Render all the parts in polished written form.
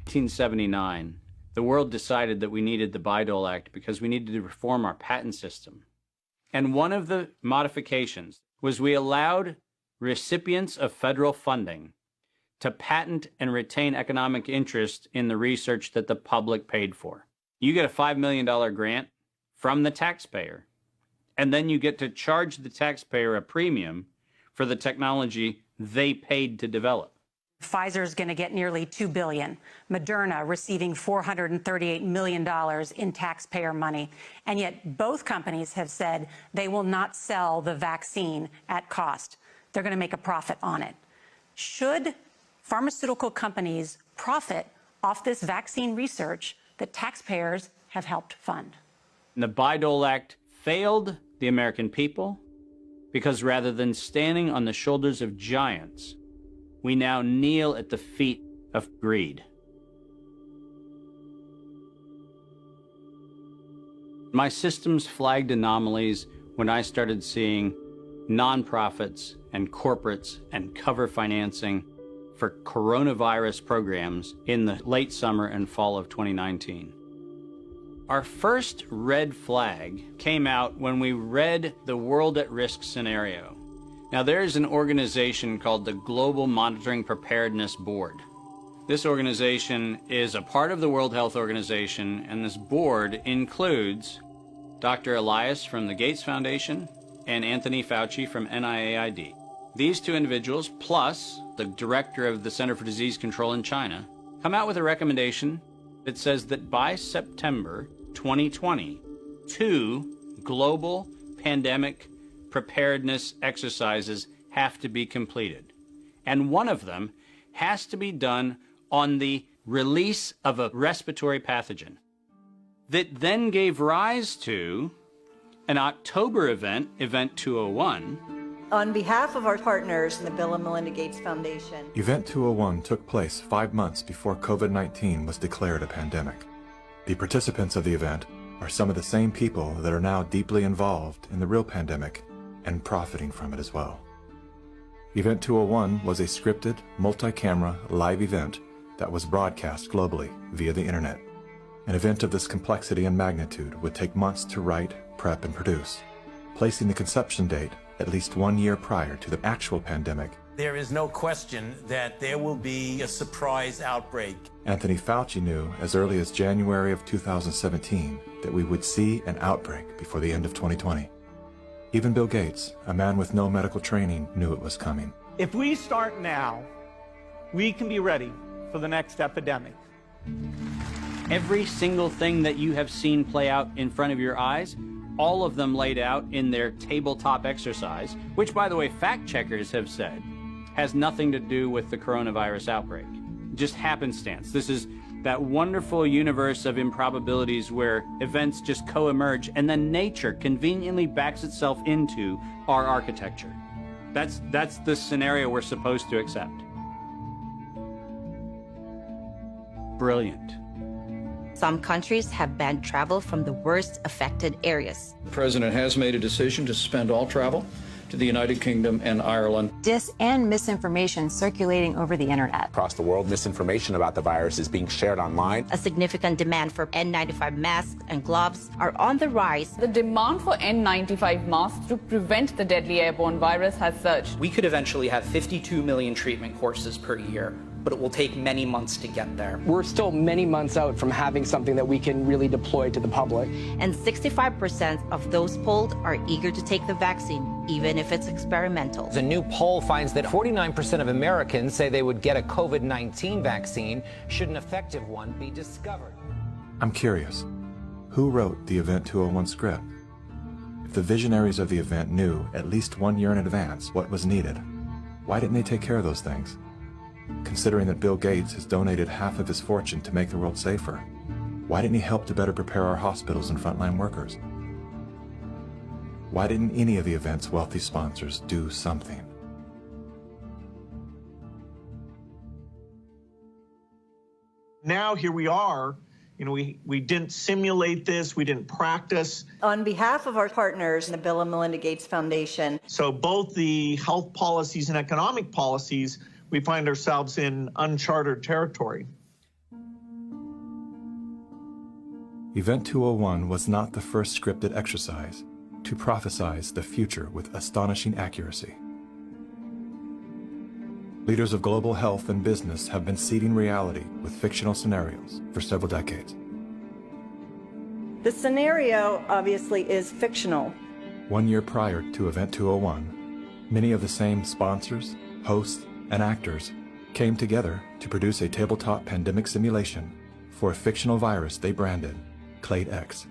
1979, the world decided that we needed the Bayh-Dole Act because we needed to reform our patent system. And one of the modifications was we allowed recipients of federal funding to patent and retain economic interest in the research that the public paid for. You get a $5 million grant from the taxpayer, and then you get to charge the taxpayer a premium for the technology they paid to develop. Pfizer is going to get nearly $2 billion. Moderna receiving $438 million in taxpayer money. And yet both companies have said they will not sell the vaccine at cost. They're going to make a profit on it. Should pharmaceutical companies profit off this vaccine research that taxpayers have helped fund? And the Bayh-Dole Act failed the American people because rather than standing on the shoulders of giants, we now kneel at the feet of greed. My systems flagged anomalies when I started seeing nonprofits and corporates and cover financing for coronavirus programs in the late summer and fall of 2019. Our first red flag came out when we read the World at Risk scenario. Now, there is an organization called the Global Monitoring Preparedness Board. This organization is a part of the World Health Organization, and this board includes Dr. Elias from the Gates Foundation and Anthony Fauci from NIAID. These two individuals, plus the director of the Center for Disease Control in China, come out with a recommendation that says that by September 2020, 2 global pandemic preparedness exercises have to be completed. And one of them has to be done on the release of a respiratory pathogen that then gave rise to an October event, Event 201. On behalf of our partners in the Bill and Melinda Gates Foundation. Event 201 took place 5 months before COVID-19 was declared a pandemic. The participants of the event are some of the same people that are now deeply involved in the real pandemic and profiting from it as well. Event 201 was a scripted, multi-camera, live event that was broadcast globally via the internet. An event of this complexity and magnitude would take months to write, prep, and produce, placing the conception date at least 1 year prior to the actual pandemic. There is no question that there will be a surprise outbreak. Anthony Fauci knew as early as January of 2017 that we would see an outbreak before the end of 2020. Even Bill Gates, a man with no medical training, knew it was coming. If we start now, we can be ready for the next epidemic. Every single thing that you have seen play out in front of your eyes, all of them laid out in their tabletop exercise, which, by the way, fact checkers have said has nothing to do with the coronavirus outbreak. Just happenstance. This is that wonderful universe of improbabilities where events just co-emerge and then nature conveniently backs itself into our architecture. That's the scenario we're supposed to accept. Brilliant. Some countries have banned travel from the worst affected areas. The President has made a decision to suspend all travel to the United Kingdom and Ireland. Dis and misinformation circulating over the internet. Across the world, misinformation about the virus is being shared online. A significant demand for N95 masks and gloves are on the rise. The demand for N95 masks to prevent the deadly airborne virus has surged. We could eventually have 52 million treatment courses per year, but it will take many months to get there. We're still many months out from having something that we can really deploy to the public. And 65% of those polled are eager to take the vaccine, even if it's experimental. The new poll finds that 49% of Americans say they would get a COVID-19 vaccine should an effective one be discovered. I'm curious, who wrote the Event 201 script? If the visionaries of the event knew at least 1 year in advance what was needed, why didn't they take care of those things? Considering that Bill Gates has donated half of his fortune to make the world safer, why didn't he help to better prepare our hospitals and frontline workers? Why didn't any of the event's wealthy sponsors do something? Now here we are. You know, we didn't simulate this, we didn't practice. On behalf of our partners in the Bill and Melinda Gates Foundation. So both the health policies and economic policies, we find ourselves in uncharted territory. Event 201 was not the first scripted exercise to prophesize the future with astonishing accuracy. Leaders of global health and business have been seeding reality with fictional scenarios for several decades. The scenario, obviously, is fictional. 1 year prior to Event 201, many of the same sponsors, hosts, and actors came together to produce a tabletop pandemic simulation for a fictional virus they branded Clade X.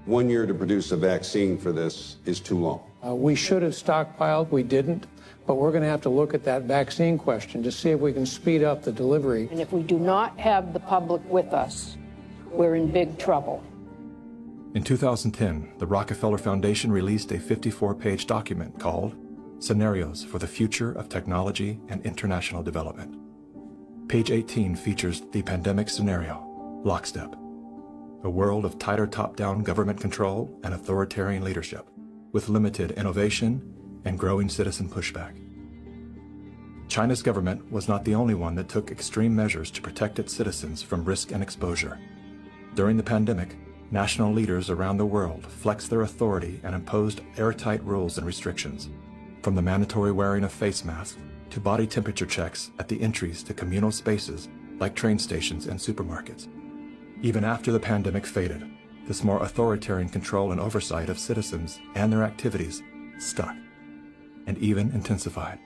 1 year to produce a vaccine for this is too long. We should have stockpiled, we didn't, but we're going to have to look at that vaccine question to see if we can speed up the delivery. And if we do not have the public with us, we're in big trouble. In 2010, the Rockefeller Foundation released a 54-page document called Scenarios for the Future of Technology and International Development. Page 18 features the pandemic scenario, Lockstep, a world of tighter top-down government control and authoritarian leadership, with limited innovation and growing citizen pushback. China's government was not the only one that took extreme measures to protect its citizens from risk and exposure. During the pandemic, national leaders around the world flexed their authority and imposed airtight rules and restrictions, from the mandatory wearing of face masks to body temperature checks at the entries to communal spaces like train stations and supermarkets. Even after the pandemic faded, this more authoritarian control and oversight of citizens and their activities stuck and even intensified.